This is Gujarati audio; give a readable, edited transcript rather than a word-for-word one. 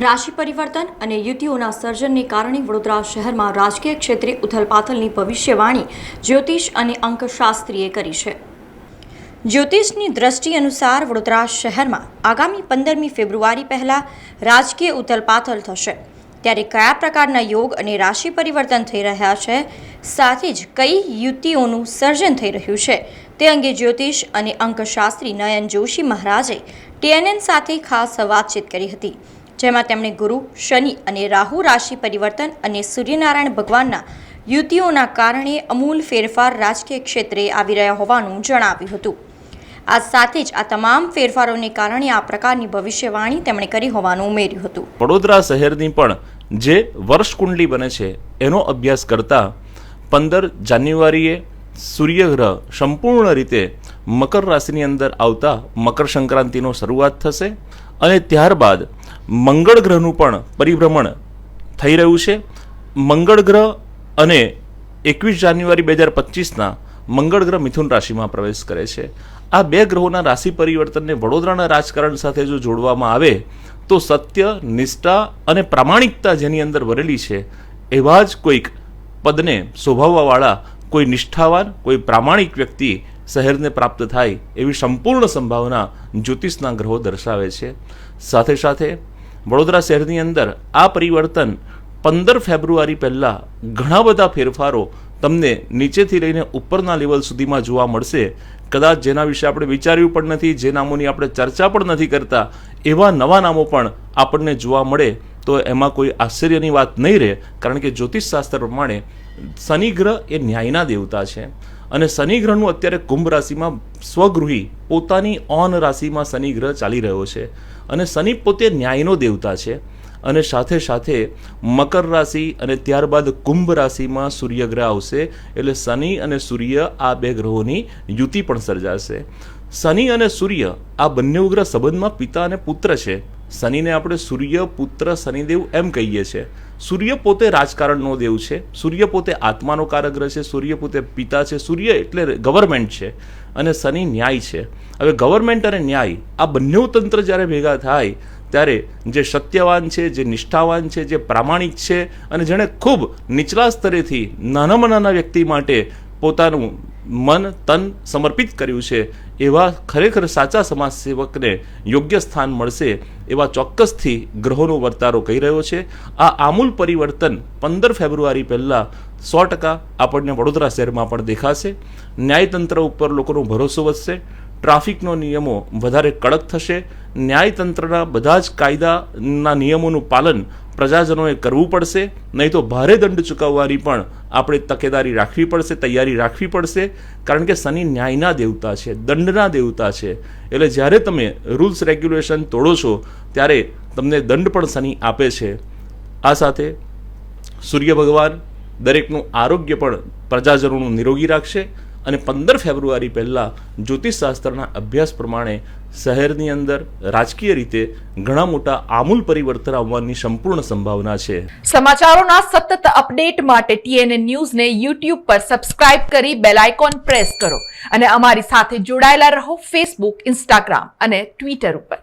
રાશિ પરિવર્તન અને યુતિઓના સર્જનને કારણે વડોદરા શહેરમાં રાજકીય ક્ષેત્રે ઉથલપાથલની ભવિષ્યવાણી જ્યોતિષ અને અંકશાસ્ત્રીએ કરી છે। જ્યોતિષની દ્રષ્ટિ અનુસાર વડોદરા શહેરમાં આગામી 15મી ફેબ્રુઆરી પહેલાં રાજકીય ઉથલપાથલ થશે, ત્યારે કયા પ્રકારના યોગ અને રાશિ પરિવર્તન થઈ રહ્યા છે, સાથે જ કઈ યુતિઓનું સર્જન થઈ રહ્યું છે તે અંગે જ્યોતિષ અને અંકશાસ્ત્રી નયન જોશી મહારાજે TNN સાથે ખાસ વાતચીત કરી હતી, જેમાં તેમણે ગુરુ, શનિ અને રાહુ રાશિ પરિવર્તન અને સૂર્યનારાયણ ભગવાનના યુતિઓના કારણે અમૂલ ફેરફાર રાજકીય ક્ષેત્રે આવી રહ્યા હોવાનું જણાવ્યું હતું। આ સાથે જ આ તમામ ફેરફારોને કારણે આ પ્રકારની ભવિષ્યવાણી તેમણે કરી હોવાનું ઉમેર્યું હતું। વડોદરા શહેરની પણ જે વર્ષ કુંડલી બને છે એનો અભ્યાસ કરતા 15 જાન્યુઆરીએ સૂર્યગ્રહ સંપૂર્ણ રીતે મકર રાશિની અંદર આવતા મકર સંક્રાંતિનો શરૂઆત થશે અને ત્યારબાદ મંગળ ગ્રહનું પણ પરિભ્રમણ થઈ રહ્યું છે। મંગળ ગ્રહ અને 21 જાન્યુઆરી 2025ના મંગળ ગ્રહ મિથુન રાશિમાં પ્રવેશ કરે છે। આ બે ગ્રહોના રાશિ પરિવર્તનને વડોદરાના રાજકારણ સાથે જો જોડવામાં આવે તો સત્ય, નિષ્ઠા અને પ્રામાણિકતા જેની અંદર ભરેલી છે એવા જ કોઈક પદને શોભાવવાવાળા કોઈ નિષ્ઠાવાન, કોઈ પ્રામાણિક વ્યક્તિ શહેરને પ્રાપ્ત થાય એવી સંપૂર્ણ સંભાવના જ્યોતિષના ગ્રહો દર્શાવે છે। સાથે સાથે વડોદરા શહેરની અંદર આ પરિવર્તન 15 ફેબ્રુઆરી પહેલાં ઘણા બધા ફેરફારો તમને નીચેથી લઈને ઉપરના લેવલ સુધીમાં જોવા મળશે। કદાચ જેના વિશે આપણે વિચાર્યું પણ નથી, જે નામોની આપણે ચર્ચા પણ નથી કરતા, એવા નવા નામો પણ આપણને જોવા મળે તો એમાં કોઈ આશ્ચર્યની વાત નહીં રહે, કારણ કે જ્યોતિષશાસ્ત્ર પ્રમાણે શનિ ગ્રહ એ ન્યાયના દેવતા છે અને શનિ ગ્રહનું અત્યારે કુંભ રાશિમાં સ્વગૃહી પોતાની ઓન રાશિમાં શનિ ગ્રહ ચાલી રહ્યો છે અને શનિ પોતે ન્યાયનો દેવતા છે અને સાથે સાથે મકર રાશિ અને ત્યારબાદ કુંભ રાશિમાં સૂર્યગ્રહ આવશે, એટલે શનિ અને સૂર્ય આ બે ગ્રહોની યુતિ પણ સર્જાશે। શનિ અને સૂર્ય આ બંને ગ્રહ સંબંધમાં પિતા અને પુત્ર છે। શનિને આપણે સૂર્ય પુત્ર શનિદેવ એમ કહીએ છીએ। સૂર્ય પોતે રાજકારણનો દેવ છે, સૂર્ય પોતે આત્માનો કારક ગ્રહ છે, સૂર્ય પોતે પિતા છે, સૂર્ય એટલે ગવર્મેન્ટ છે અને શનિ ન્યાય છે। હવે ગવર્મેન્ટ અને ન્યાય આ બંને તંત્ર જ્યારે ભેગા થાય ત્યારે જે સત્યવાન છે, જે નિષ્ઠાવાન છે, જે પ્રામાણિક છે અને જેણે ખૂબ નીચલા સ્તરેથી નાનામાં નાના વ્યક્તિ માટે પોતાનું મન તન સમર્પિત કર્યું છે એવા ખરેખર સાચા સમાજ સેવકને યોગ્ય સ્થાન મળશે એવા ચોક્કસથી ગ્રહોનો વર્તારો કહી રહ્યો છે। આ આમૂલ પરિવર્તન 15 ફેબ્રુઆરી પહેલાં 100% આપણને વડોદરા શહેરમાં પણ દેખાશે। ન્યાયતંત્ર ઉપર લોકોનો ભરોસો વધશે, ટ્રાફિકનો નિયમો વધારે કડક થશે, ન્યાયતંત્રના બધા જ કાયદાના નિયમોનું પાલન પ્રજાજનોએ કરવું પડશે, નહીં તો ભારે દંડ ચૂકવવાની પણ આપણે તકેદારી રાખવી પડશે, તૈયારી રાખવી પડશે, કારણ કે શનિ ન્યાયના દેવતા છે, દંડના દેવતા છે। એટલે જ્યારે તમે રૂલ્સ રેગ્યુલેશન તોડો છો ત્યારે તમને દંડ પણ શનિ આપે છે। આ સાથે સૂર્ય ભગવાન દરેકનું આરોગ્ય પણ પ્રજાજનોનું નિરોગી રાખશે અને 15 ફેબ્રુઆરી પહેલાં જ્યોતિષશાસ્ત્રના અભ્યાસ પ્રમાણે શહેરની અંદર રાજકીય રીતે ઘણા મોટા આમૂલ પરિવર્તન આવવાની સંપૂર્ણ સંભાવના છે। સમાચારોના સતત અપડેટ માટે TNN ન્યૂઝને YouTube પર સબસ્ક્રાઇબ કરી બેલ આઇકોન પ્રેસ કરો અને અમારી સાથે જોડાયેલા રહો Facebook, Instagram અને Twitter ઉપર।